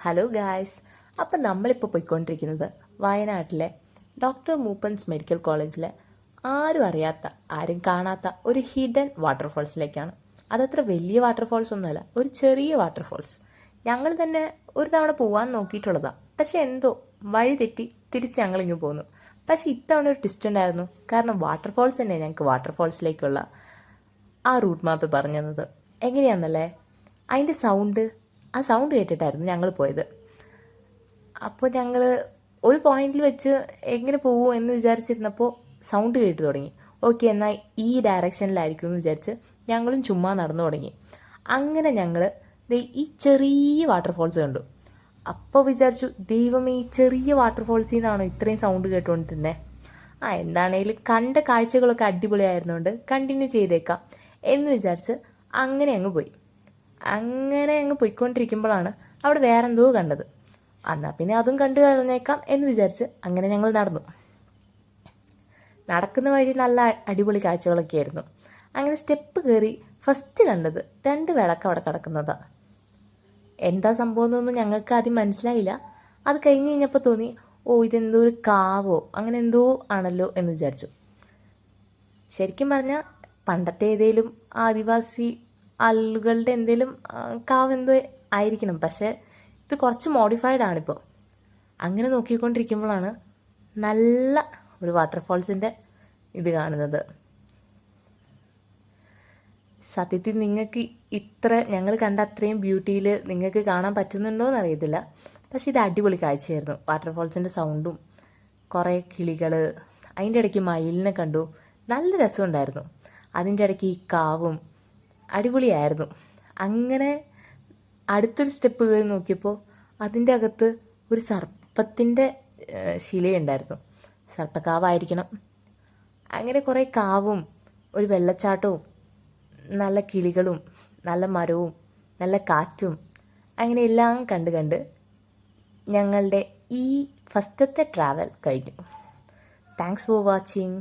Hello guys. അപ്പം നമ്മളിപ്പോൾ പോയിക്കൊണ്ടിരിക്കുന്നത് വയനാട്ടിലെ ഡോക്ടർ മൂപ്പൻസ് മെഡിക്കൽ കോളേജിലെ ആരും അറിയാത്ത ആരും കാണാത്ത ഒരു ഹിഡൻ വാട്ടർഫോൾസിലേക്കാണ്. അതത്ര വലിയ വാട്ടർഫോൾസ് ഒന്നുമല്ല, ഒരു ചെറിയ വാട്ടർഫോൾസ്. ഞങ്ങൾ തന്നെ ഒരു തവണ പോകാൻ നോക്കിയിട്ടുള്ളതാണ്. പക്ഷെ എന്തോ വഴി തെറ്റി തിരിച്ച് ഞങ്ങളിങ്ങ് പോന്നു. പക്ഷെ ഇത്തവണ ഒരു ട്വിസ്റ്റ് ഉണ്ടായിരുന്നു. കാരണം വാട്ടർഫോൾസ് തന്നെ ഞങ്ങൾക്ക് വാട്ടർഫോൾസിലേക്കുള്ള ആ റൂട്ട് മാപ്പ് പറഞ്ഞു തന്നത്. എങ്ങനെയാണെന്നല്ലേ, അതിൻ്റെ ആ സൗണ്ട് കേട്ടിട്ടായിരുന്നു ഞങ്ങൾ പോയത്. അപ്പോൾ ഞങ്ങൾ ഒരു പോയിന്റിൽ വെച്ച് എങ്ങനെ പോകുമോ എന്ന് വിചാരിച്ചിരുന്നപ്പോൾ സൗണ്ട് കേട്ട് തുടങ്ങി. ഓക്കെ, എന്നാൽ ഈ ഡയറക്ഷനിലായിരിക്കും എന്ന് വിചാരിച്ച് ഞങ്ങളും ചുമ്മാ നടന്നു തുടങ്ങി. അങ്ങനെ ഞങ്ങൾ ഈ ചെറിയ വാട്ടർഫോൾസ് കണ്ടു. അപ്പോൾ വിചാരിച്ചു, ദൈവമേ, ഈ ചെറിയ വാട്ടർഫോൾസിൽ നിന്നാണോ ഇത്രയും സൗണ്ട് കേട്ടുകൊണ്ടിരുന്നത്? എന്താണേലും കണ്ട കാഴ്ചകളൊക്കെ അടിപൊളിയായിരുന്നുകൊണ്ട് കണ്ടിന്യൂ ചെയ്തേക്കാം എന്ന് വിചാരിച്ച് അങ്ങനെ അങ്ങ് പോയിക്കൊണ്ടിരിക്കുമ്പോഴാണ് അവിടെ വേറെന്തോ കണ്ടത്. എന്നാൽ പിന്നെ അതും കണ്ടു കളഞ്ഞേക്കാം എന്ന് വിചാരിച്ച് അങ്ങനെ ഞങ്ങൾ നടക്കുന്ന വഴി നല്ല അടിപൊളി കാഴ്ചകളൊക്കെ ആയിരുന്നു. അങ്ങനെ സ്റ്റെപ്പ് കയറി ഫസ്റ്റ് കണ്ടത് 2 വിളക്ക് അവിടെ കിടക്കുന്നതാണ്. എന്താ സംഭവം എന്നൊന്നും ഞങ്ങൾക്ക് ആദ്യം മനസ്സിലായില്ല. അത് കഴിഞ്ഞ് കഴിഞ്ഞപ്പോൾ തോന്നി, ഇതെന്തോ ഒരു കാവോ അങ്ങനെ എന്തോ ആണല്ലോ എന്ന് വിചാരിച്ചു. ശരിക്കും പറഞ്ഞാൽ പണ്ടത്തെ ഏതെങ്കിലും ആദിവാസി ആളുകളുടെ എന്തെങ്കിലും കാവെന്തോ ആയിരിക്കണം. പക്ഷേ ഇത് കുറച്ച് മോഡിഫൈഡ് ആണിപ്പോൾ. അങ്ങനെ നോക്കിക്കൊണ്ടിരിക്കുമ്പോഴാണ് നല്ല ഒരു വാട്ടർഫോൾസിൻ്റെ ഇത് കാണുന്നത്. സത്യത്തിൽ നിങ്ങൾക്ക് ഞങ്ങൾ കണ്ട അത്രയും ബ്യൂട്ടിയിൽ നിങ്ങൾക്ക് കാണാൻ പറ്റുന്നുണ്ടോ എന്നറിയത്തില്ല. പക്ഷെ ഇത് അടിപൊളി കാഴ്ചയായിരുന്നു. വാട്ടർഫോൾസിൻ്റെ സൗണ്ടും കുറേ കിളികൾ, അതിൻ്റെ ഇടയ്ക്ക് മയിലിനെ കണ്ടു. നല്ല രസമുണ്ടായിരുന്നു. അതിൻ്റെ ഇടയ്ക്ക് ഈ കാവും അടിപൊളിയായിരുന്നു. അങ്ങനെ അടുത്തൊരു സ്റ്റെപ്പ് കയറി നോക്കിയപ്പോൾ അതിൻ്റെ അകത്ത് ഒരു സർപ്പത്തിൻ്റെ ശിലയുണ്ടായിരുന്നു. സർപ്പക്കാവായിരിക്കണം. അങ്ങനെ കുറേ കാവും ഒരു വെള്ളച്ചാട്ടവും നല്ല കിളികളും നല്ല മരവും നല്ല കാറ്റും അങ്ങനെ എല്ലാം കണ്ട് ഞങ്ങളുടെ ഈ ഫസ്റ്റത്തെ ട്രാവൽ കഴിഞ്ഞു. Thanks for watching.